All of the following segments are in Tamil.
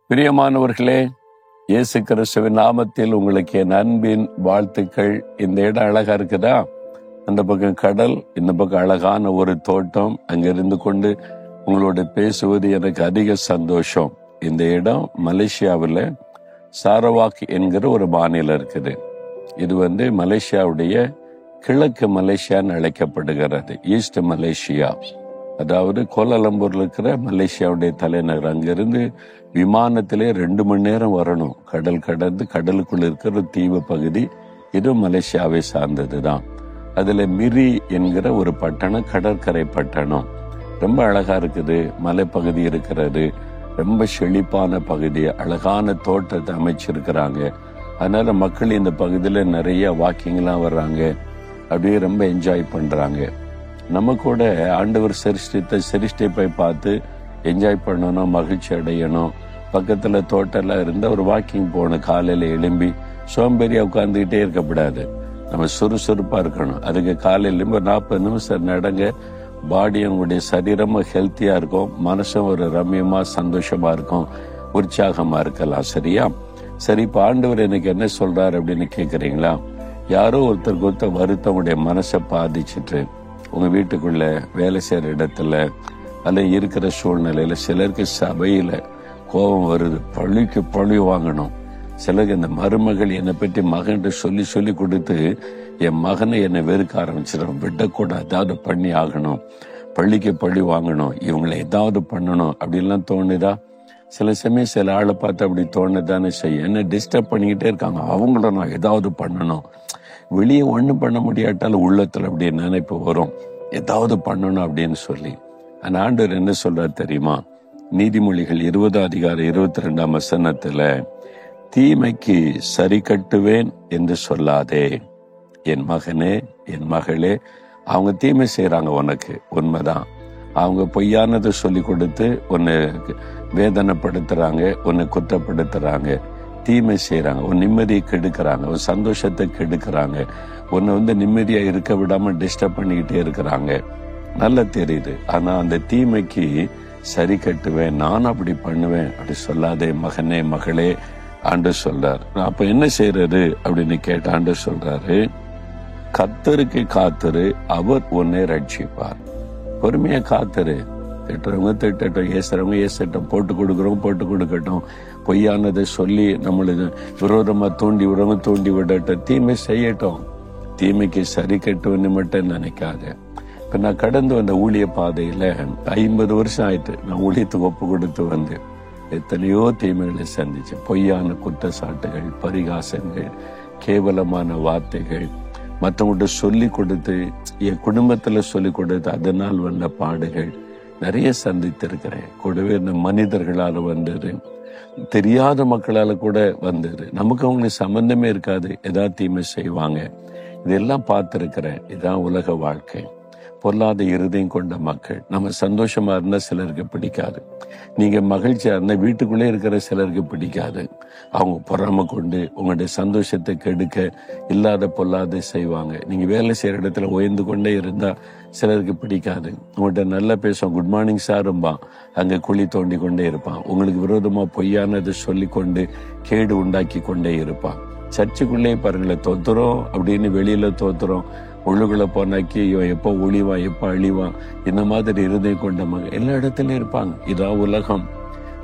பிரியமானவர்களே, இயேசு கிறிஸ்துவின் நாமத்தில் உங்களுக்கு என் அன்பின் வாழ்த்துக்கள். இந்த இடம் அழகா இருக்குதா? அந்த பக்கம் கடல், இந்த பக்கம் அழகான ஒரு தோட்டம். அங்கிருந்து கொண்டு உங்களோட பேசுவது எனக்கு அதிக சந்தோஷம். இந்த இடம் மலேசியாவில் சாரவாக் என்கிற ஒரு மாநிலம் இருக்குது. இது மலேசியாவுடைய கிழக்கு மலேசியான்னு அழைக்கப்படுகிறது, ஈஸ்ட் மலேசியா. அதாவது கோலாலம்பூர்ல இருக்கிற மலேசியாவுடைய தலைநகர். அங்கிருந்து விமானத்திலே 2 மணி நேரம் வரணும். கடல் கடந்து கடலுக்குள்ள இருக்கிற தீவு பகுதி. இது மலேசியாவை சார்ந்தது தான். அதுல மிரி என்கிற ஒரு பட்டணம், கடற்கரை பட்டணம். ரொம்ப அழகா இருக்குது. மலைப்பகுதி இருக்கிறது, ரொம்ப செழிப்பான பகுதி. அழகான தோட்டத்தை அமைச்சிருக்கிறாங்க. அதனால மக்கள் இந்த பகுதியில நிறைய வாக்கிங்லாம் வர்றாங்க. அப்படியே ரொம்ப என்ஜாய் பண்றாங்க. நம்ம கூட ஆண்டவர் சிருஷ்டிப்பை பார்த்து என்ஜாய் பண்ணணும், மகிழ்ச்சி அடையணும். பக்கத்துல தோட்டம்லாம் இருந்தா ஒரு வாக்கிங் போகணும். காலையில எழும்பி சோம்பேறியா உட்கார்ந்துகிட்டே இருக்கக்கூடாது. நம்ம சுறுசுறுப்பா இருக்கணும். அதுக்கு காலையில ஒரு 40 நிமிஷம் நடங்க. பாடி உங்களுடைய சரீரமும் ஹெல்த்தியா இருக்கும், மனசும் ஒரு ரம்யமா சந்தோஷமா இருக்கும், உற்சாகமா இருக்கலாம். சரியா? சரி, இப்ப ஆண்டவர் எனக்கு என்ன சொல்றாரு அப்படின்னு கேக்குறீங்களா? யாரோ ஒருத்தருக்கு வருத்தம் உங்களுடைய மனசை பாதிச்சுட்டு உங்க வீட்டுக்குள்ள, வேலை செய்யற இடத்துல, அல்ல இருக்கிற சூழ்நிலையில, சிலருக்கு சபையில கோபம் வருது, பழிக்கு பழி வாங்கணும். சிலருக்கு இந்த மருமகள் என்னை பற்றி மகன் சொல்லி சொல்லி கொடுத்து என் மகனை என்னை வெறுக்க ஆரம்பிச்சிடும், விடக்கூடாது, ஏதாவது பண்ணி ஆகணும், பள்ளிக்கு பழி வாங்கணும், இவங்களை ஏதாவது பண்ணணும் அப்படின்லாம் தோணுதா? சில சமயம் சில ஆளை பார்த்து அப்படி தோணுதானே செய்யும். என்ன டிஸ்டர்ப் பண்ணிக்கிட்டே இருக்காங்க, அவங்கள நான் ஏதாவது பண்ணணும். வெளியே ஒண்ணும் பண்ண முடியாட்டாலும் உள்ளத்துல அப்படியே நினைப்பு வரும், ஏதாவது பண்ணணும் அப்படின்னு சொல்லி. அந்த ஆண்டவர் என்ன சொல்றாரு தெரியுமா? நீதிமொழிகள் 20:22 தீமைக்கு சரி கட்டுவேன் என்று சொல்லாதே. என் மகனே, என் மகளே, அவங்க தீமை செய்யறாங்க, உனக்கு உண்மைதான். அவங்க பொய்யானதை சொல்லி கொடுத்து உன்னை வேதனைப்படுத்துறாங்க, உன்னை குற்றப்படுத்துறாங்க, தீமை செய்யறாங்க, உன் நிம்மதியை கெடுக்கிறாங்க, உன் சந்தோஷத்தை கெடுக்கிறாங்க, உன்னை நிம்மதியா இருக்க விடாம டிஸ்டர்ப் பண்ணிக்கிட்டே இருக்கிறாங்க. நல்லா தெரியுது. ஆனா அந்த தீமைக்கு சரி கட்டுவேன், நான் அப்படி பண்ணுவேன் அப்படி சொல்லாதே மகனே, மகளே, ஆண்டவர் சொல்றாரு. அப்ப என்ன செய்யறது அப்படின்னு கேட்ட ஆண்டவர் சொல்றாரு, கர்த்தருக்கு காத்திரு, அவர் உன்னை ரட்சிப்பார். பொறுமையா காத்திரு. திட்டுறவங்க திட்டட்டும், ஏசுறவங்க ஏசட்டும், போட்டு கொடுக்குறவங்க போட்டு கொடுக்கட்டும், பொய்யானதை சொல்லி நம்மளுக்கு விரோதமா தூண்டி விடுறவங்க தூண்டி விடட்டும், தீமை செய்யட்டும். தீமைக்கு சரி கட்டுன்னு மட்டும் நினைக்காத. இப்ப நான் கடந்து வந்த ஊழிய பாதையில 50 வருஷம் ஆயிட்டு நான் ஊழியத்துக்கு ஒப்பு கொடுத்து வந்து எத்தனையோ தீமைகளை சந்திச்சேன். பொய்யான குற்றச்சாட்டுகள், பரிகாசங்கள், கேவலமான வார்த்தைகள், மற்றவங்கள்ட்ட சொல்லி கொடுத்து, என் குடும்பத்துல சொல்லி கொடுத்து அதனால் வந்த பாடுகள் நிறைய சந்தித்திருக்கிறேன். கூடவே இந்த மனிதர்களால வந்தது, தெரியாத மக்களால கூட வந்தது. நமக்கு அவங்களுக்கு சம்பந்தமே இருக்காது, ஏதாவது தீமை செய்வாங்க. இதெல்லாம் பார்த்திருக்கிறேன். இதான் உலக வாழ்க்கை. பொல்லாத இருதயம் கொண்ட மக்கள். நம்ம சந்தோஷமா இருந்தா சிலருக்கு பிடிக்காது. நீங்க மகிழ்ச்சியா இருந்தா வீட்டுக்குள்ளே இருக்கிற சிலருக்கு பிடிக்காது. அவங்க பொறாம கொண்டு உங்களுடைய சந்தோஷத்தை கெடுக்க இல்லாத பொல்லாத செய்வாங்க. நீங்க வேலை செய்யற இடத்துல உயர்ந்து கொண்டே இருந்தா சிலருக்கு பிடிக்காது. உங்கள்கிட்ட நல்லா பேசுவான், குட் மார்னிங் சாரும்பா, அங்க குழி தோண்டி கொண்டே இருப்பான். உங்களுக்கு விரோதமா பொய்யானதை சொல்லி கொண்டு கேடு உண்டாக்கி கொண்டே இருப்பான். சர்ச்சுக்குள்ளே பாருங்களேன், தோத்துறோம் அப்படின்னு வெளியில தோத்துறோம், உள்ளுக்குள்ள போனாக்கி இவன் எப்போ ஒளிவான், எப்போ அழிவான், இந்த மாதிரி இருதயம் கொண்டவங்க எல்லா இடத்துலயும் இருப்பாங்க. இதான் உலகம்.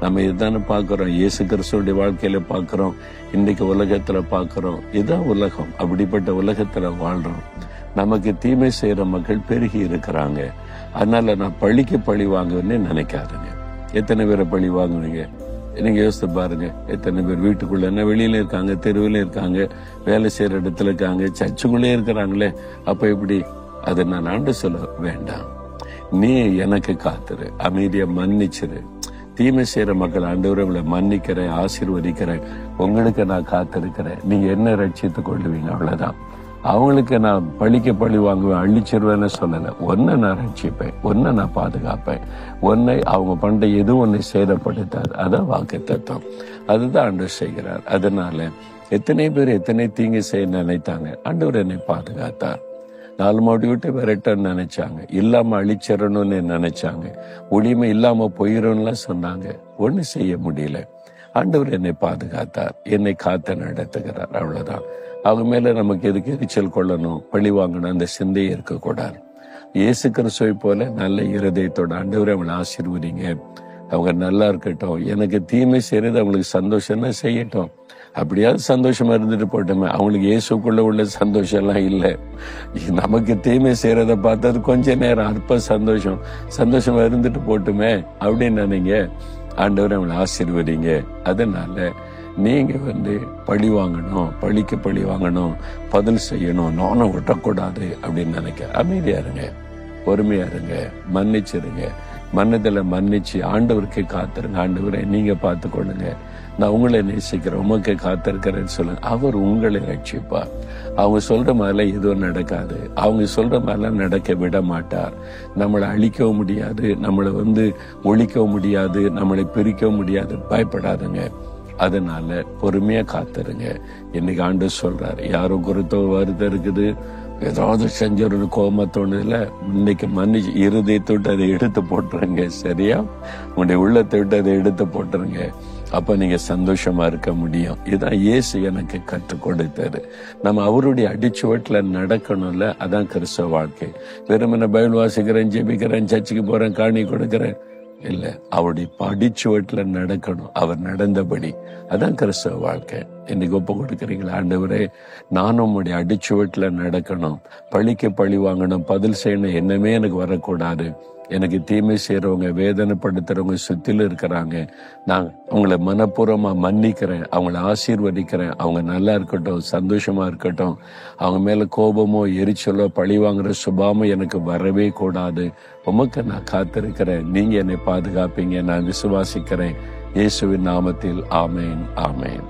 நம்ம இதுதானே பாக்குறோம், இயேசு கிறிஸ்துவோட வாழ்க்கையில பாக்குறோம், இன்னைக்கு உலகத்துல பாக்குறோம். இதான் உலகம். அப்படிப்பட்ட உலகத்துல வாழ்றோம். நமக்கு தீமை செய்யற மக்கள் பெருகி இருக்கிறாங்க. அதனால நான் பழிக்கு பழி வாங்குவேன்னு நினைக்காதுங்க. எத்தனை பேரை பழி வாங்குவீங்க? நீங்க யோசித்து பாருங்க. எத்தனை பேர் வீட்டுக்குள்ள என்ன, வெளியில இருக்காங்க, தெருவில் இருக்காங்க, வேலை செய்யற இடத்துல இருக்காங்க, சர்ச்சுக்குள்ளே இருக்கிறாங்களே. அப்ப எப்படி? அதை நான் ஆண்டு சொல்ல வேண்டாம். நீ எனக்கு காத்துரு, அமைதியா மன்னிச்சிரு. தீமை செய்யற மக்கள், ஆண்டவரை உங்களை மன்னிக்கிறேன், ஆசீர்வதிக்கிறேன், உங்களுக்கு நான் காத்திருக்கிறேன், நீங்க என்ன ரட்சித்துக் கொள்ளுவீங்க, அவ்வளவுதான். அவங்களுக்கு நான் பழிக்க பழி வாங்குவேன், அழிச்சிருவேன்னு சொல்லல. ஒன்னை நான் ரட்சிப்பேன், ஒன்னை நான் பாதுகாப்பேன், ஒன்னை அவங்க பண்ற எதுவும் ஒன்னை சேதப்படுத்தாது. அதான் வாக்கு தத்துவம். அதுதான் ஆண்டவர் செய்கிறார். அதனால எத்தனை பேர் எத்தனை தீங்கு செய்ய நினைத்தாங்க, ஆண்டவர் என்னை பாதுகாத்தார். 4 மாடி விட்டு விரட்டன்னு நினைச்சாங்க, இல்லாம அழிச்சிடணும்னு நினைச்சாங்க, ஒளிமை இல்லாம போயிடும்லாம் சொன்னாங்க. ஒண்ணு செய்ய முடியல. ஆண்டவர் என்னை பாதுகாத்தார், என்னை காத்து நடத்துகிறார். அவ்வளவுதான். அவங்க மேல நமக்கு எதுக்கு எரிச்சல் கொள்ளணும், பழி வாங்கணும், அந்த சிந்தையே இருக்கக்கூடாது. இயேசு கிறிஸ்துவை போல நல்ல இருதயத்தோட ஆண்டவரை அவங்களை ஆசீர்வதிங்க, அவங்க நல்லா இருக்கட்டும், எனக்கு தீமை செய்யறது அவங்களுக்கு சந்தோஷம்னா செய்யட்டும், அப்படியாவது சந்தோஷமா இருந்துட்டு போட்டோமே. அவங்களுக்கு இயேசுக்குள்ள உள்ள சந்தோஷம் எல்லாம் இல்லை. நமக்கு தீமை செய்யறத பார்த்தது கொஞ்ச நேரம் அற்ப சந்தோஷமா இருந்துட்டு போட்டுமே அப்படின்னு நினைங்க. ஆண்டவரை அவங்களை ஆசீர்வதிங்க. அதனால நீங்க பழி வாங்கணும், பழிக்கு பழி வாங்கணும், பதில் செய்யணும், நானும் விட்டக்கூடாது அப்படின்னு நினைக்க அமைதியா இருங்க, பொறுமையா இருங்க, மன்னிச்சிருங்க. மன்னதில மன்னிச்சு ஆண்டவருக்கு காத்திருங்க. ஆண்டவரை நீங்க பார்த்து கொள்ளுங்க, நான் உங்களை நேசிக்கிறேன், உமக்கு காத்திருக்கிறேன்னு சொல்லுங்க. அவர் உங்களை ரட்சிப்பார். அவங்க சொல்ற மாதிரிலாம் எதுவும் நடக்காது. அவங்க சொல்ற மாதிரிலாம் நடக்க விட மாட்டார். நம்மளை அழிக்கவும் முடியாது, நம்மளை ஒழிக்கவும் முடியாது, நம்மளை பிரிக்கவும் முடியாது. பயப்படாதுங்க. அதனால பொறுமையா காத்துருங்க. இன்னைக்கு ஆண்டவர் சொல்றாரு, யாரும் குறித்த வருத்தம் இருக்குது, ஏதாவது செஞ்சொரு கோபத்தோணுல இன்னைக்கு மன்னிச்சு இருதயத்தை விட்டு அதை எடுத்து போட்டுருங்க. சரியா? உங்களுடைய உள்ளத்தை விட்டு அதை எடுத்து போட்டுருங்க. அப்ப நீங்க சந்தோஷமா இருக்க முடியும். இதுதான் இயேசு எனக்கு கற்றுக் கொடுத்தாரு. நம்ம அவருடைய அடிச்சுவட்டுல நடக்கணும்ல. அதான் கிறிஸ்தவ வாழ்க்கை. வெறுமன பைபிள் வாசிக்கிறேன், ஜெபிக்கிறேன், சர்ச்சுக்கு போறேன், காணி கொடுக்கிறேன் இல்ல, அவருடைய அடிச்சுவட்டுல நடக்கணும், அவர் நடந்தபடி. அதான் கிறிஸ்தவ வாழ்க்கை. இன்னைக்கு ஒப்பு கொடுக்குறீங்களா? ஆண்டவரே, நானும் உங்களுடைய அடிச்சுவட்டுல நடக்கணும், பழிக்கு பழி வாங்கணும், பதில் செய்யணும், என்னமே எனக்கு வரக்கூடாது. எனக்கு தீமை செய்யறவங்க, வேதனைப்படுத்துறவங்க சுத்தில இருக்கிறாங்க, நான் அவங்கள மனப்பூர்வமா மன்னிக்கிறேன், அவங்கள ஆசீர்வதிக்கிறேன். அவங்க நல்லா இருக்கட்டும், சந்தோஷமா இருக்கட்டும். அவங்க மேல கோபமோ எரிச்சலோ பழி வாங்குற சுபாவமோ எனக்கு வரவே கூடாது. உமக்கு நான் காத்திருக்கிறேன், நீங்க என்னை பாதுகாப்பீங்க, நான் விசுவாசிக்கிறேன். இயேசுவின் நாமத்தில் ஆமேன், ஆமேன்.